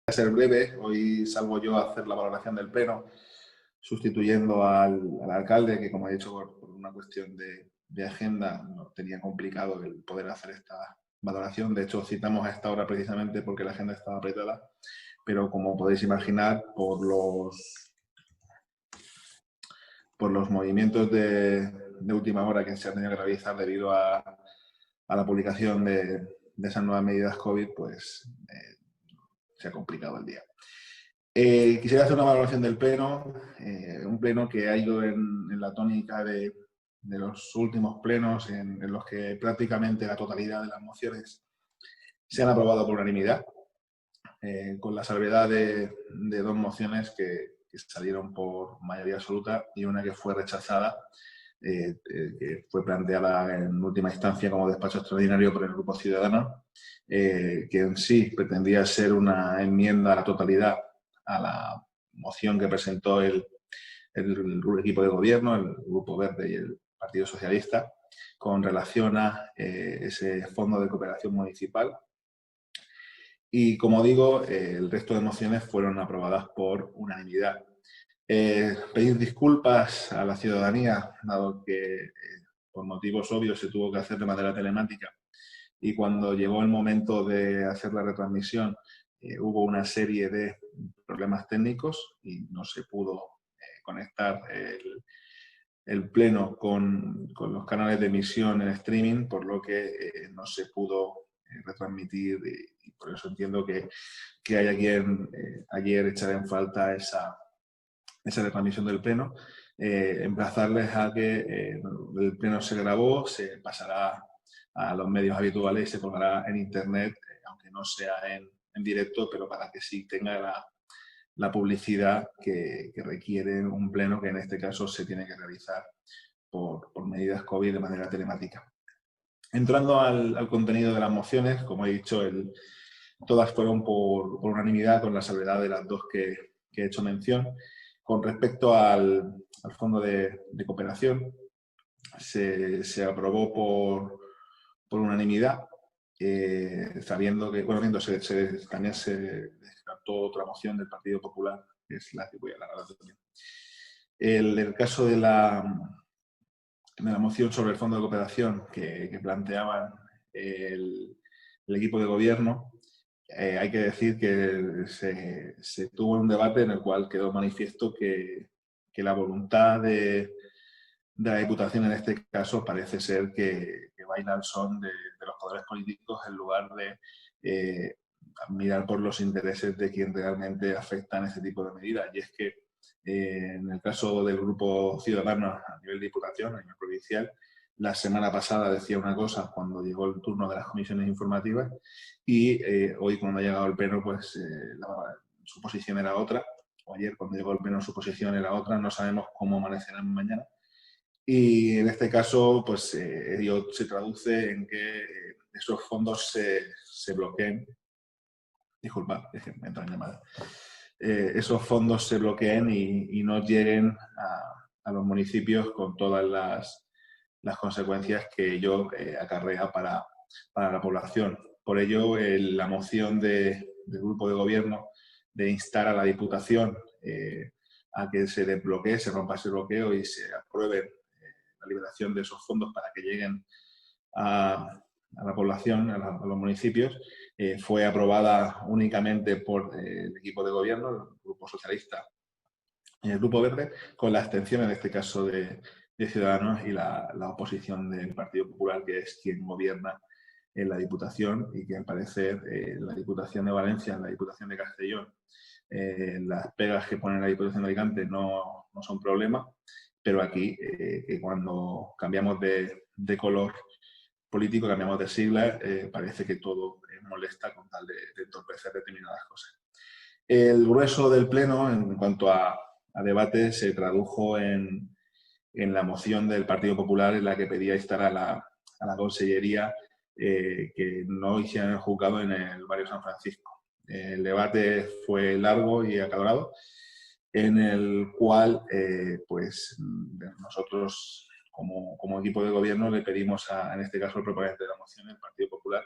Ser breve, hoy salgo yo a hacer la valoración del pleno, sustituyendo al alcalde, que como he dicho, por una cuestión de agenda, no tenía complicado el poder hacer esta valoración. De hecho, citamos a esta hora precisamente porque la agenda estaba apretada, pero como podéis imaginar, por los movimientos de última hora que se han tenido que realizar debido a la publicación de esas nuevas medidas COVID, pues se ha complicado el día. Quisiera hacer una valoración del pleno, un pleno que ha ido en la tónica de los últimos plenos en los que prácticamente la totalidad de las mociones se han aprobado por unanimidad, con la salvedad de dos mociones que salieron por mayoría absoluta y una que fue rechazada, que fue planteada en última instancia como despacho extraordinario por el Grupo Ciudadanos, que en sí pretendía ser una enmienda a la totalidad a la moción que presentó el equipo de gobierno, el Grupo Verde y el Partido Socialista, con relación a ese fondo de cooperación municipal. Y, como digo, el resto de mociones fueron aprobadas por unanimidad. Pedir disculpas a la ciudadanía, dado que por motivos obvios se tuvo que hacer de manera telemática, y cuando llegó el momento de hacer la retransmisión hubo una serie de problemas técnicos y no se pudo conectar el pleno con los canales de emisión en streaming, por lo que no se pudo retransmitir, y por eso entiendo que hay ayer echar en falta esa retransmisión del pleno. Emplazarles a que el pleno se grabó, se pasará a los medios habituales y se colgará en internet, aunque no sea en directo, pero para que sí tenga la publicidad que requiere un pleno, que en este caso se tiene que realizar por medidas COVID de manera telemática. Entrando al contenido de las mociones, como he dicho, todas fueron por unanimidad, con la salvedad de las dos que he hecho mención. Con respecto al fondo de cooperación, se aprobó por unanimidad, sabiendo que, bueno, también se descartó otra moción del Partido Popular, que es la que voy a hablar también. El caso de la moción sobre el fondo de cooperación que planteaban el equipo de gobierno, hay que decir que se tuvo un debate en el cual quedó manifiesto que la voluntad de la Diputación en este caso parece ser que baila al son de los poderes políticos, en lugar de mirar por los intereses de quien realmente afectan este tipo de medidas. Y es que en el caso del Grupo Ciudadanos a nivel de Diputación, a nivel provincial, la semana pasada decía una cosa cuando llegó el turno de las comisiones informativas, y hoy, cuando ha llegado el pleno, pues su posición era otra, o ayer cuando llegó el pleno su posición era otra. No sabemos cómo amanecerán mañana. Y en este caso, pues ello se traduce en que esos fondos se bloqueen. Disculpa, me entran llamadas. Esos fondos se bloqueen y no lleguen a los municipios, con todas las consecuencias que ello acarrea para la población. Por ello, la moción del Grupo de Gobierno de instar a la Diputación a que se desbloquee, se rompa ese bloqueo y se apruebe la liberación de esos fondos para que lleguen a la población, a los municipios, fue aprobada únicamente por el equipo de gobierno, el Grupo Socialista y el Grupo Verde, con la abstención, en este caso, de Ciudadanos, y la oposición del Partido Popular, que es quien gobierna en la Diputación, y que, al parecer, la Diputación de Valencia, la Diputación de Castellón, las pegas que pone la Diputación de Alicante no son problema, pero aquí, que cuando cambiamos de color político, cambiamos de sigla, parece que todo molesta, con tal de entorpecer determinadas cosas. El grueso del pleno, en cuanto a debate, se tradujo en la moción del Partido Popular, en la que pedía instar a la Consellería que no hicieran el juzgado en el barrio San Francisco. El debate fue largo y acalorado, en el cual pues nosotros, como equipo de gobierno, le pedimos en este caso al proponente de la moción, el Partido Popular,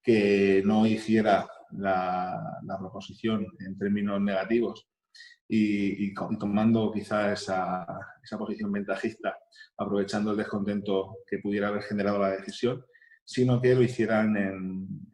que no hiciera la proposición en términos negativos y tomando quizás esa posición ventajista, aprovechando el descontento que pudiera haber generado la decisión, sino que lo hicieran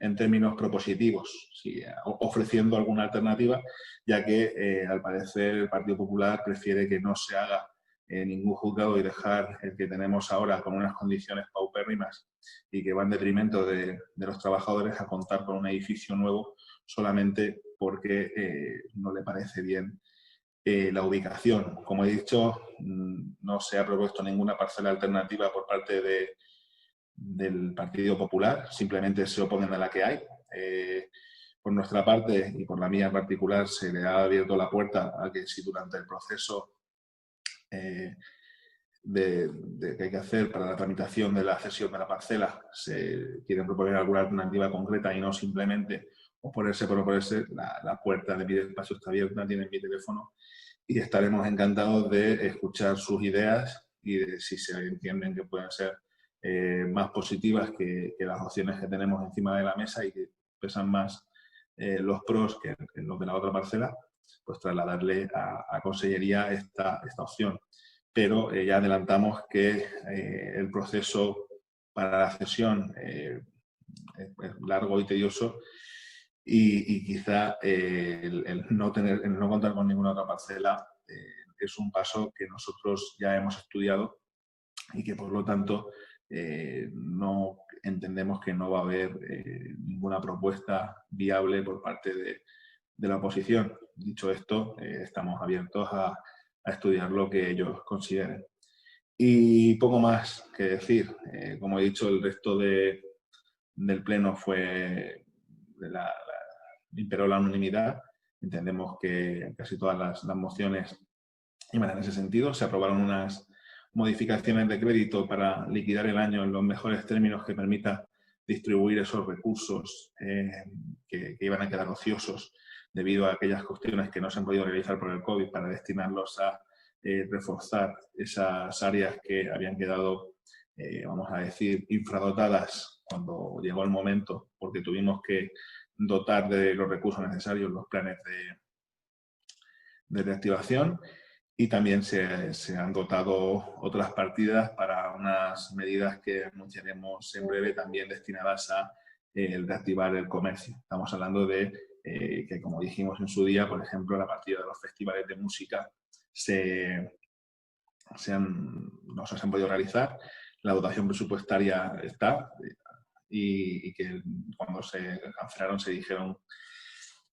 en términos propositivos, ¿sí? Ofreciendo alguna alternativa, ya que al parecer el Partido Popular prefiere que no se haga ningún juzgado y dejar el que tenemos ahora con unas condiciones paupérrimas y que va en detrimento de los trabajadores a contar con un edificio nuevo solamente porque no le parece bien la ubicación. Como he dicho, no se ha propuesto ninguna parcela alternativa por parte del Partido Popular, simplemente se oponen a la que hay. Por nuestra parte y por la mía en particular, se le ha abierto la puerta a que si durante el proceso que hay que hacer para la tramitación de la cesión de la parcela se quieren proponer alguna alternativa concreta y no simplemente oponerse por oponerse, la puerta de mi despacho está abierta, tienen mi teléfono y estaremos encantados de escuchar sus ideas y de si se entienden que pueden ser más positivas que las opciones que tenemos encima de la mesa y que pesan más los pros que los de la otra parcela, pues trasladarle a Consellería esta opción. Pero ya adelantamos que el proceso para la cesión es largo y tedioso y quizá el no contar con ninguna otra parcela es un paso que nosotros ya hemos estudiado y que por lo tanto no entendemos que no va a haber ninguna propuesta viable por parte de la oposición. Dicho esto, estamos abiertos a estudiar lo que ellos consideren. Y poco más que decir. Como he dicho, el resto del Pleno imperó la unanimidad. Entendemos que casi todas las mociones iban en ese sentido. Se aprobaron unas modificaciones de crédito para liquidar el año en los mejores términos que permita distribuir esos recursos que iban a quedar ociosos debido a aquellas cuestiones que no se han podido realizar por el COVID para destinarlos a reforzar esas áreas que habían quedado, vamos a decir, infradotadas cuando llegó el momento, porque tuvimos que dotar de los recursos necesarios los planes de reactivación. Y también se han dotado otras partidas para unas medidas que anunciaremos en breve, también destinadas a reactivar el comercio. Estamos hablando de que, como dijimos en su día, por ejemplo, la partida de los festivales de música no se han podido realizar. La dotación presupuestaria está y que cuando se cancelaron se dijeron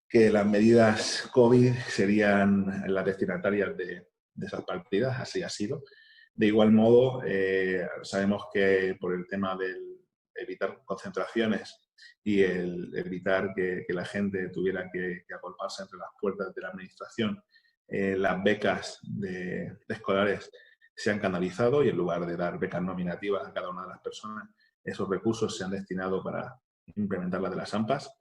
que las medidas COVID serían las destinatarias de esas partidas, así ha sido. De igual modo, sabemos que por el tema del evitar concentraciones y el evitar que la gente tuviera que agolparse entre las puertas de la administración, las becas de escolares se han canalizado y en lugar de dar becas nominativas a cada una de las personas, esos recursos se han destinado para implementar las de las AMPAs,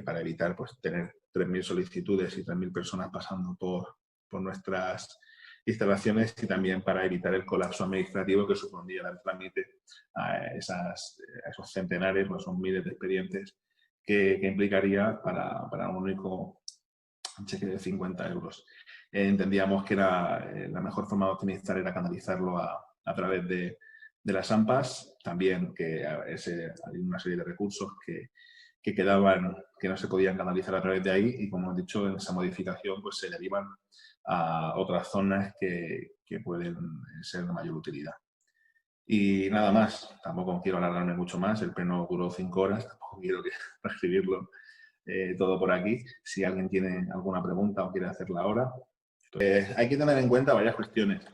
para evitar pues, tener 3.000 solicitudes y 3.000 personas pasando por nuestras instalaciones y también para evitar el colapso administrativo que supondría el trámite a esos centenares o esos miles de expedientes que implicaría para un único cheque de 50 euros. Entendíamos que la mejor forma de optimizar era canalizarlo a través de las AMPAs, también que hay una serie de recursos que quedaban, que no se podían canalizar a través de ahí y, como he dicho, en esa modificación pues se derivan a otras zonas que pueden ser de mayor utilidad. Y nada más, tampoco quiero alargarme mucho más, el pleno duró 5 horas, tampoco quiero reescribirlo todo por aquí. Si alguien tiene alguna pregunta o quiere hacerla ahora. Hay que tener en cuenta varias cuestiones.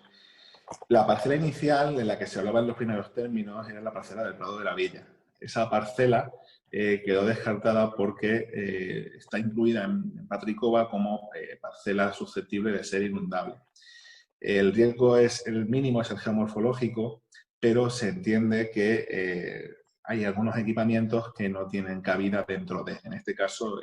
La parcela inicial en la que se hablaba en los primeros términos era la parcela del Prado de la Villa. Esa parcela quedó descartada porque está incluida en Patricova como parcela susceptible de ser inundable. El riesgo es el mínimo, es el geomorfológico, pero se entiende que hay algunos equipamientos que no tienen cabida dentro de. En este caso,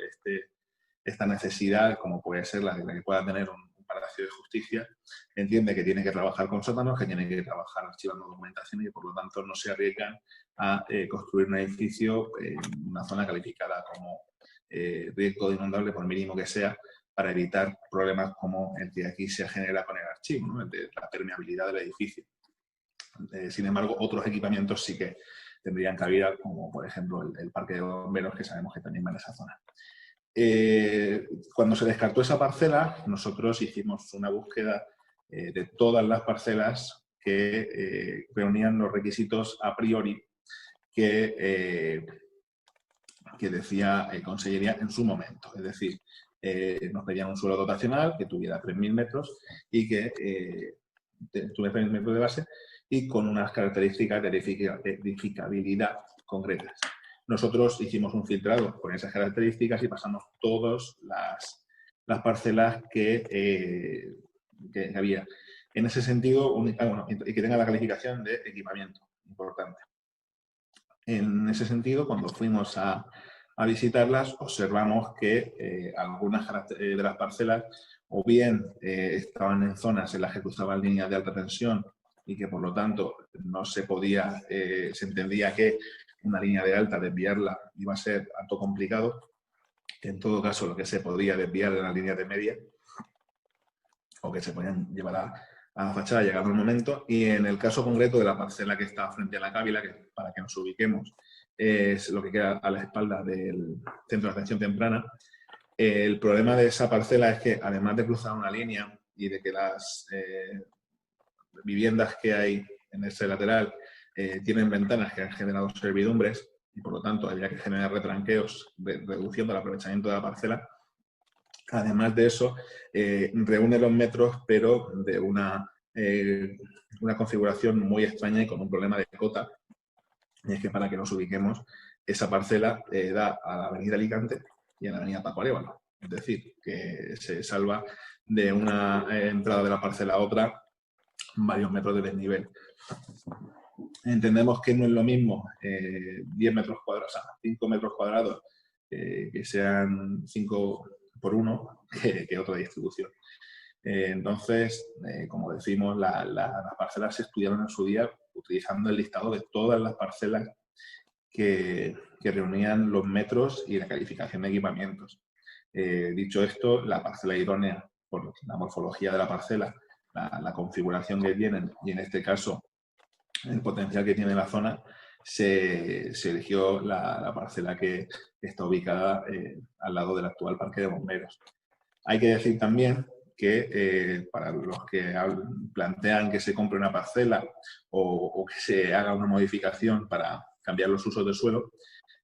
esta necesidad, como puede ser la que pueda tener un Palacio de Justicia, entiende que tiene que trabajar con sótanos, que tiene que trabajar archivando documentación y que por lo tanto no se arriesgan a construir un edificio en una zona calificada como riesgo de inundable, por mínimo que sea, para evitar problemas como el que aquí se genera con el archivo, ¿no? El de la permeabilidad del edificio. Sin embargo, otros equipamientos sí que tendrían cabida, como por ejemplo el parque de bomberos, que sabemos que también va en esa zona. Cuando se descartó esa parcela, nosotros hicimos una búsqueda de todas las parcelas que reunían los requisitos a priori que decía Consellería en su momento. Es decir, nos pedían un suelo dotacional que tuviera 3.000 metros y que tuviera 3.000 metros de base y con unas características de edificabilidad concretas. Nosotros hicimos un filtrado con esas características y pasamos todas las parcelas que había. En ese sentido, y que tenga la calificación de equipamiento, importante. En ese sentido, cuando fuimos a visitarlas, observamos que algunas de las parcelas o bien estaban en zonas en las que cruzaban líneas de alta tensión y que por lo tanto no se podía, se entendía que una línea de alta desviarla iba a ser algo complicado, que en todo caso lo que se podía desviar era la línea de media o que se podían llevar a la fachada llegado el momento. Y en el caso concreto de la parcela que está frente a la Cávila, que para que nos ubiquemos es lo que queda a la espalda del centro de atención temprana, el problema de esa parcela es que además de cruzar una línea y de que las viviendas que hay en ese lateral tienen ventanas que han generado servidumbres y por lo tanto había que generar retranqueos reduciendo el aprovechamiento de la parcela. Además de eso, reúne los metros, pero de una configuración muy extraña y con un problema de cota. Y es que para que nos ubiquemos, esa parcela da a la avenida Alicante y a la avenida Paco Arévalo. Es decir, que se salva de una entrada de la parcela a otra varios metros de desnivel. Entendemos que no es lo mismo 10 metros cuadrados, o sea, 5 metros cuadrados que sean 5 por 1 que otra distribución. Entonces, como decimos, las parcelas se estudiaron en su día utilizando el listado de todas las parcelas que reunían los metros y la calificación de equipamientos. Dicho esto, la parcela idónea, por la morfología de la parcela, la configuración que tienen y en este caso el potencial que tiene la zona, se eligió la parcela que está ubicada al lado del actual parque de bomberos. Hay que decir también que para los que plantean que se compre una parcela o que se haga una modificación para cambiar los usos del suelo,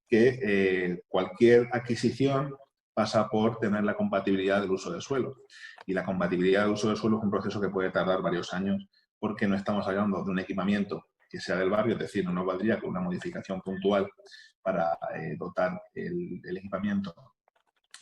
que cualquier adquisición pasa por tener la compatibilidad del uso del suelo. Y la compatibilidad del uso del suelo es un proceso que puede tardar varios años porque no estamos hablando de un equipamiento que sea del barrio, es decir, no nos valdría con una modificación puntual para dotar el equipamiento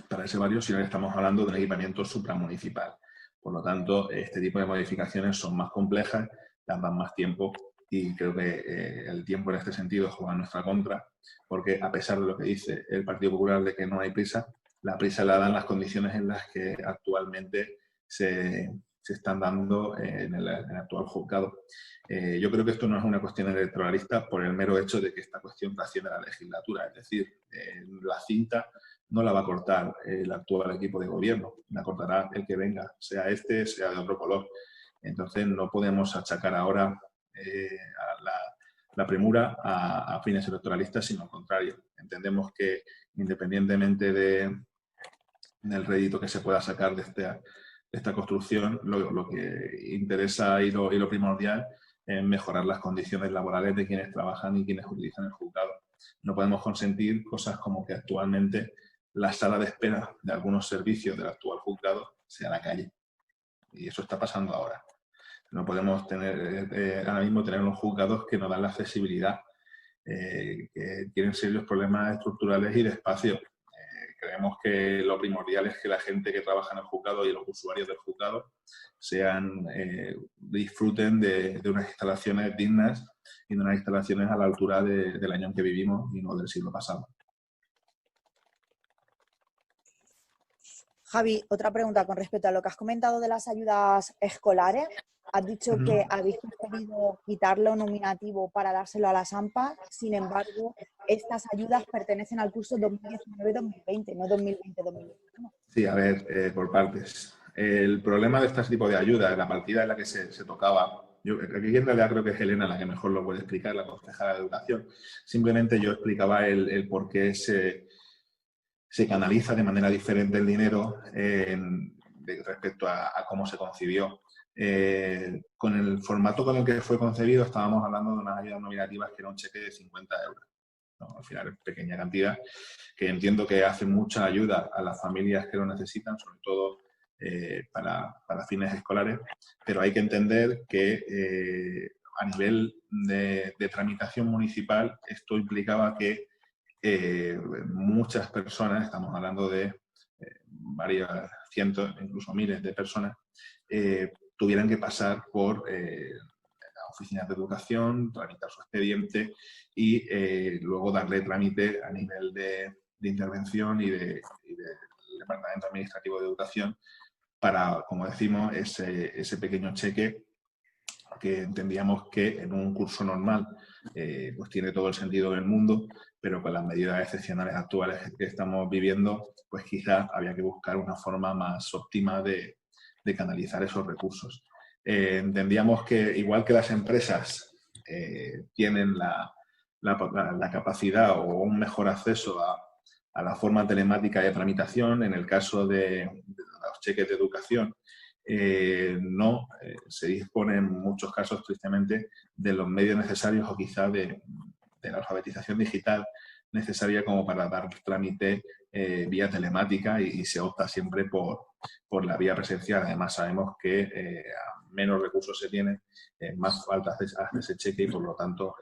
para ese barrio, sino que estamos hablando de un equipamiento supramunicipal. Por lo tanto, este tipo de modificaciones son más complejas, tardan más tiempo y creo que el tiempo en este sentido juega en nuestra contra, porque a pesar de lo que dice el Partido Popular de que no hay prisa, la prisa la dan las condiciones en las que actualmente se están dando en el actual juzgado. Yo creo que esto no es una cuestión electoralista por el mero hecho de que esta cuestión trasciende a la legislatura, es decir, la cinta no la va a cortar el actual equipo de gobierno, la cortará el que venga, sea este, sea de otro color. Entonces no podemos achacar ahora la premura a fines electoralistas, sino al contrario. Entendemos que independientemente del rédito que se pueda sacar de esta construcción, lo que interesa y lo primordial es mejorar las condiciones laborales de quienes trabajan y quienes utilizan el juzgado. No podemos consentir cosas como que actualmente la sala de espera de algunos servicios del actual juzgado sea la calle. Y eso está pasando ahora. No podemos ahora mismo tener unos juzgados que no dan la accesibilidad, que tienen serios problemas estructurales y de espacio. Creemos que lo primordial es que la gente que trabaja en el juzgado y los usuarios del juzgado disfruten de unas instalaciones dignas y de unas instalaciones a la altura del año en que vivimos y no del siglo pasado. Javi, otra pregunta con respecto a lo que has comentado de las ayudas escolares. Has dicho que habéis preferido quitarlo nominativo para dárselo a las AMPA, sin embargo, estas ayudas pertenecen al curso 2019-2020, no 2020-2021. Sí, a ver, por partes. El problema de este tipo de ayudas, la partida en la que se tocaba, aquí en realidad creo que es Elena la que mejor lo puede explicar, la concejala de Educación. Simplemente yo explicaba el por qué se canaliza de manera diferente el dinero respecto a cómo se concibió. Con el formato con el que fue concebido estábamos hablando de unas ayudas nominativas que era un cheque de 50 euros. ¿No? Al final es pequeña cantidad, que entiendo que hace mucha ayuda a las familias que lo necesitan, sobre todo para fines escolares, pero hay que entender que a nivel de tramitación municipal esto implicaba que muchas personas, estamos hablando de varios cientos, incluso miles de personas, tuvieran que pasar por oficinas de educación, tramitar su expediente y luego darle trámite a nivel de intervención y del Departamento Administrativo de Educación para, como decimos, ese pequeño cheque que entendíamos que en un curso normal pues tiene todo el sentido del mundo, pero con las medidas excepcionales actuales que estamos viviendo, pues quizás había que buscar una forma más óptima de canalizar esos recursos. Entendíamos que igual que las empresas tienen la capacidad o un mejor acceso a la forma telemática de tramitación, en el caso de los cheques de educación, no se dispone en muchos casos, tristemente, de los medios necesarios o quizá de la alfabetización digital necesaria como para dar trámite vía telemática y se opta siempre por la vía presencial. Además, sabemos que a menos recursos se tiene, más falta hace ese cheque y, por lo tanto,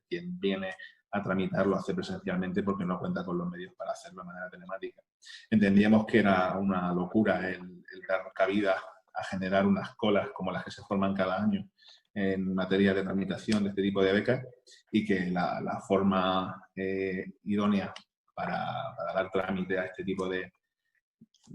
quien viene a tramitar lo hace presencialmente porque no cuenta con los medios para hacerlo de manera telemática. Entendíamos que era una locura el dar cabida a generar unas colas como las que se forman cada año en materia de tramitación de este tipo de becas y que la forma idónea para dar trámite a este tipo de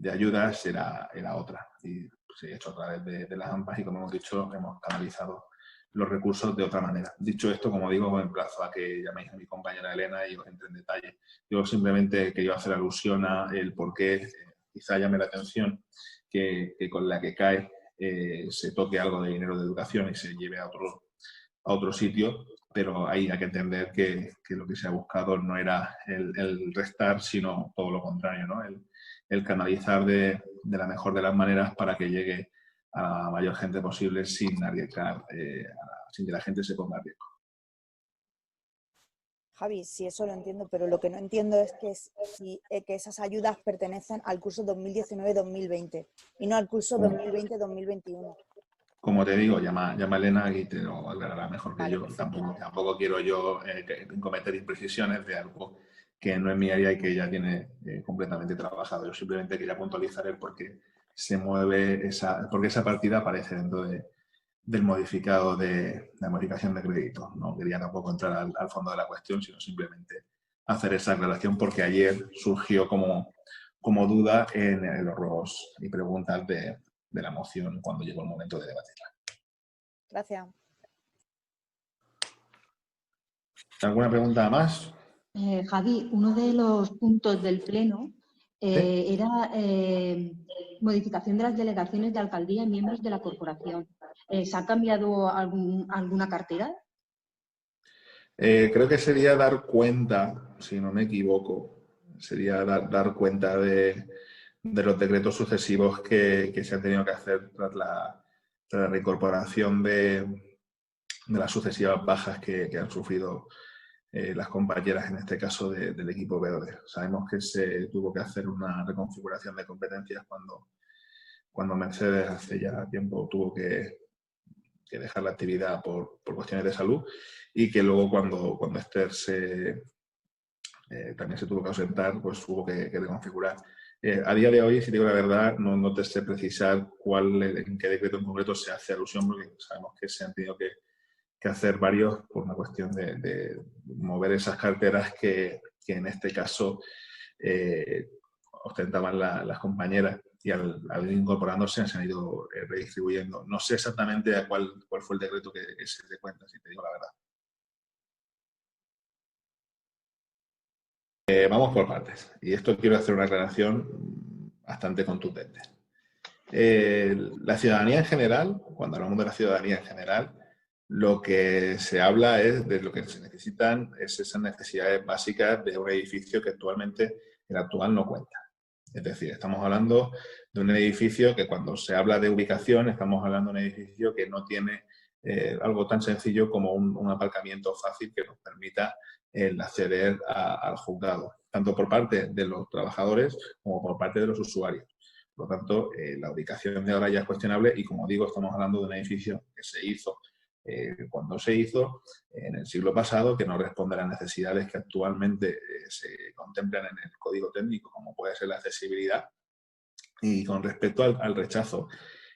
ayudas era otra. Y se ha hecho a través de las AMPAs y, como hemos dicho, hemos canalizado los recursos de otra manera. Dicho esto, como digo, os emplazo a que llaméis a mi compañera Elena y os entre en detalle. Yo simplemente quería hacer alusión a el por qué quizá llame la atención que con la que cae se toque algo de dinero de educación y se lleve a otro sitio, pero ahí hay que entender que lo que se ha buscado no era el restar, sino todo lo contrario, ¿no? El canalizar de la mejor de las maneras para que llegue a la mayor gente posible sin arriesgar, sin que la gente se ponga a riesgo. Javi, sí, eso lo entiendo, pero lo que no entiendo es que esas ayudas pertenecen al curso 2019-2020 y no al curso 2020-2021. Como te digo, llama a Elena y te lo aclarará mejor que Vale, yo. perfecto. Tampoco quiero yo cometer imprecisiones de algo que no es mi área y que ella tiene completamente trabajado. Yo simplemente quería puntualizar el por qué se mueve porque esa partida aparece dentro del modificado de la modificación de crédito. No quería tampoco entrar al fondo de la cuestión, sino simplemente hacer esa aclaración porque ayer surgió como duda en los y preguntas de la moción cuando llegó el momento de debatirla. Gracias. ¿Alguna pregunta más? Javi, uno de los puntos del Pleno era modificación de las delegaciones de alcaldía y miembros de la corporación. ¿Se ha cambiado alguna cartera? Creo que sería dar cuenta, si no me equivoco, sería dar cuenta de los decretos sucesivos que se han tenido que hacer tras la reincorporación de las sucesivas bajas que han sufrido las compañeras, en este caso del equipo verde. Sabemos que se tuvo que hacer una reconfiguración de competencias cuando Mercedes hace ya tiempo tuvo que dejar la actividad por cuestiones de salud y que luego cuando Esther también se tuvo que ausentar, pues hubo que reconfigurar. A día de hoy, si digo la verdad, no te sé precisar en qué decreto en concreto se hace alusión, porque sabemos que se han tenido que hacer varios por una cuestión de mover esas carteras que en este caso ostentaban las compañeras y al ir incorporándose se han ido redistribuyendo. No sé exactamente a cuál fue el decreto que se te cuenta, si te digo la verdad. Vamos por partes, y esto quiero hacer una aclaración bastante contundente. La ciudadanía en general, cuando hablamos de la ciudadanía en general, lo que se habla es de lo que se necesitan, es esas necesidades básicas de un edificio que actualmente el actual no cuenta. Es decir, estamos hablando de un edificio que cuando se habla de ubicación, estamos hablando de un edificio que no tiene algo tan sencillo como un aparcamiento fácil que nos permita el acceder al juzgado, tanto por parte de los trabajadores como por parte de los usuarios. Por lo tanto, la ubicación de ahora ya es cuestionable y, como digo, estamos hablando de un edificio que se hizo cuando se hizo en el siglo pasado, que no responde a las necesidades que actualmente se contemplan en el código técnico, como puede ser la accesibilidad. Y con respecto al rechazo,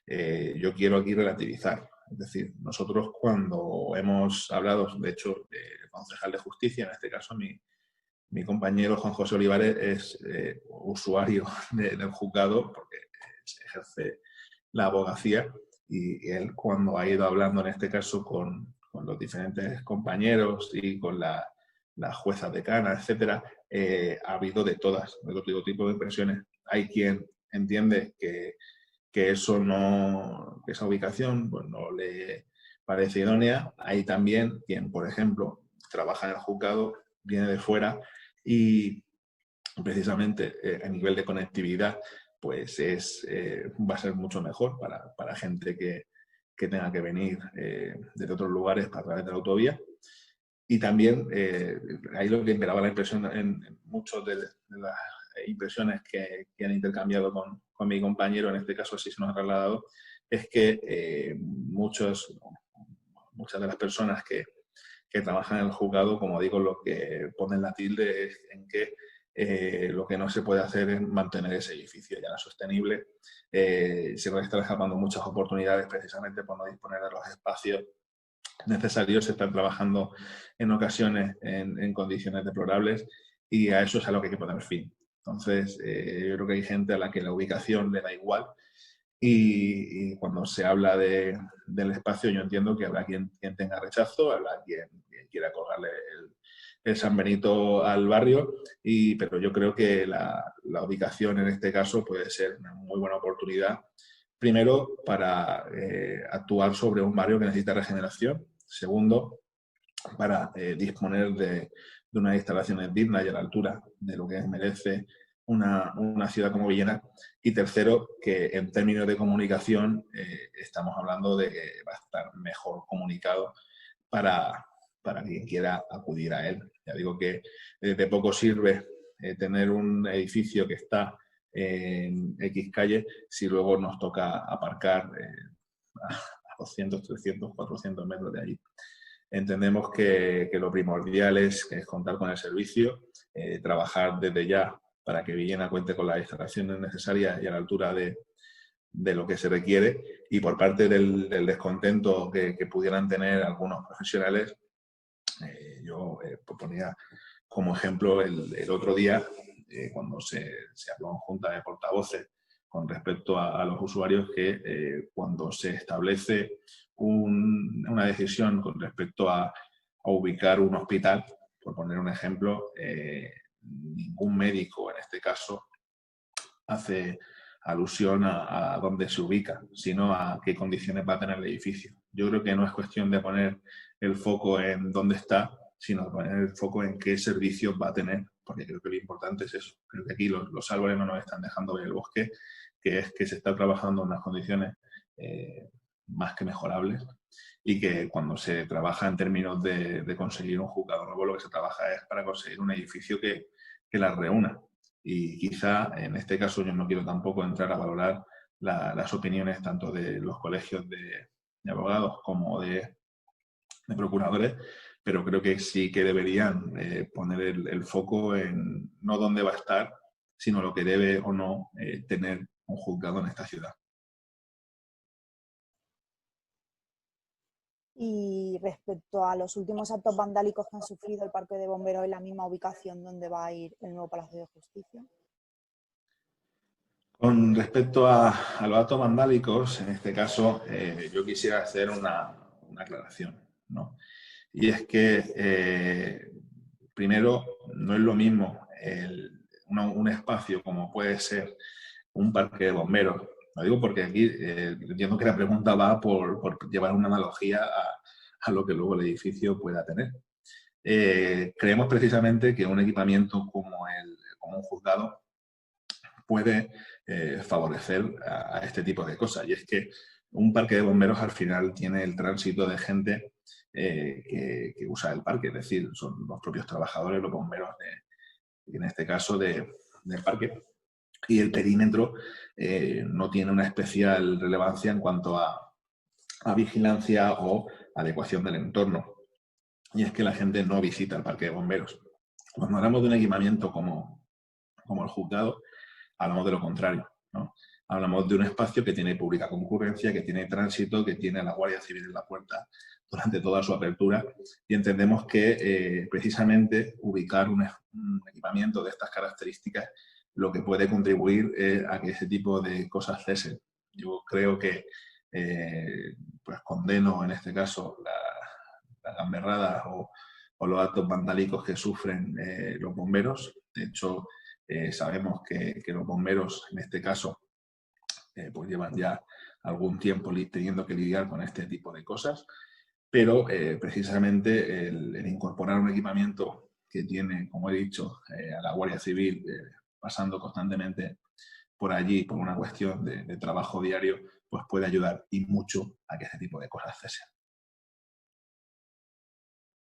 yo quiero aquí relativizar. Es decir, nosotros cuando hemos hablado, de hecho, el concejal de justicia, en este caso mi compañero Juan José Olivares, es usuario del juzgado porque ejerce la abogacía, y él, cuando ha ido hablando en este caso con los diferentes compañeros y con la jueza decana, etcétera, ha habido de todas, de todo tipo de impresiones. Hay quien entiende que eso no, que esa ubicación pues, no le parece idónea. Hay también quien, por ejemplo, trabaja en el juzgado, viene de fuera y precisamente a nivel de conectividad pues va a ser mucho mejor para gente que tenga que venir desde otros lugares a través de la autovía. Y también ahí lo que imperaba la impresión en muchas de las impresiones que han intercambiado con mi compañero, en este caso así se nos ha trasladado, es que muchas de las personas que trabajan en el juzgado, como digo, lo que ponen la tilde es en que lo que no se puede hacer es mantener ese edificio ya no sostenible. Se nos están escapando muchas oportunidades precisamente por no disponer de los espacios necesarios. Se están trabajando en ocasiones en condiciones deplorables y a eso es a lo que hay que poner fin. Entonces, yo creo que hay gente a la que la ubicación le da igual y cuando se habla del espacio, yo entiendo que habrá quien tenga rechazo, habrá quien quiera colgarle el San Benito al barrio, pero yo creo que la ubicación en este caso puede ser una muy buena oportunidad. Primero, para actuar sobre un barrio que necesita regeneración. Segundo, para disponer de unas instalaciones dignas y a la altura de lo que merece una ciudad como Villena. Y tercero, que en términos de comunicación estamos hablando de que va a estar mejor comunicado para quien quiera acudir a él. Ya digo que de poco sirve tener un edificio que está en X calle si luego nos toca aparcar a 200, 300, 400 metros de allí. Entendemos que lo primordial es contar con el servicio, trabajar desde ya para que Villena cuente con las instalaciones necesarias y a la altura de lo que se requiere, y por parte del descontento que pudieran tener algunos profesionales, yo ponía como ejemplo el otro día, cuando se habló en junta de portavoces con respecto a los usuarios, que cuando se establece una decisión con respecto a ubicar un hospital, por poner un ejemplo, ningún médico en este caso hace alusión a dónde se ubica, sino a qué condiciones va a tener el edificio. Yo creo que no es cuestión de poner el foco en dónde está, sino de poner el foco en qué servicios va a tener, porque creo que lo importante es eso. Creo que aquí los árboles no nos están dejando ver el bosque, que es que se está trabajando en unas condiciones más que mejorables, y que cuando se trabaja en términos de conseguir un juzgado nuevo, lo que se trabaja es para conseguir un edificio que las reúna. Y quizá en este caso yo no quiero tampoco entrar a valorar las opiniones tanto de los colegios de abogados como de procuradores, pero creo que sí que deberían poner el foco en no dónde va a estar, sino lo que debe o no tener un juzgado en esta ciudad. Y respecto a los últimos actos vandálicos que han sufrido el Parque de Bomberos en la misma ubicación donde va a ir el nuevo Palacio de Justicia. Con respecto a los actos vandálicos, en este caso, yo quisiera hacer una aclaración, ¿no? Y es que, primero, no es lo mismo un espacio como puede ser un parque de bomberos. Lo digo porque aquí entiendo que la pregunta va por llevar una analogía a lo que luego el edificio pueda tener. Creemos precisamente que un equipamiento como un juzgado puede favorecer a este tipo de cosas. Y es que un parque de bomberos al final tiene el tránsito de gente que usa el parque, es decir, son los propios trabajadores, los bomberos, en este caso, del parque. Y el perímetro no tiene una especial relevancia en cuanto a vigilancia o adecuación del entorno. Y es que la gente no visita el parque de bomberos. Cuando hablamos de un equipamiento como el juzgado, hablamos de lo contrario, ¿no? Hablamos de un espacio que tiene pública concurrencia, que tiene tránsito, que tiene a la Guardia Civil en la puerta durante toda su apertura, y entendemos que precisamente ubicar un equipamiento de estas características lo que puede contribuir a que ese tipo de cosas cesen. Yo creo que pues condeno en este caso las gamberradas o los actos vandálicos que sufren los bomberos. De hecho, sabemos que los bomberos, en este caso, pues llevan ya algún tiempo teniendo que lidiar con este tipo de cosas, pero precisamente el incorporar un equipamiento que tiene, como he dicho, a la Guardia Civil pasando constantemente por allí por una cuestión de trabajo diario, pues puede ayudar y mucho a que este tipo de cosas cesen.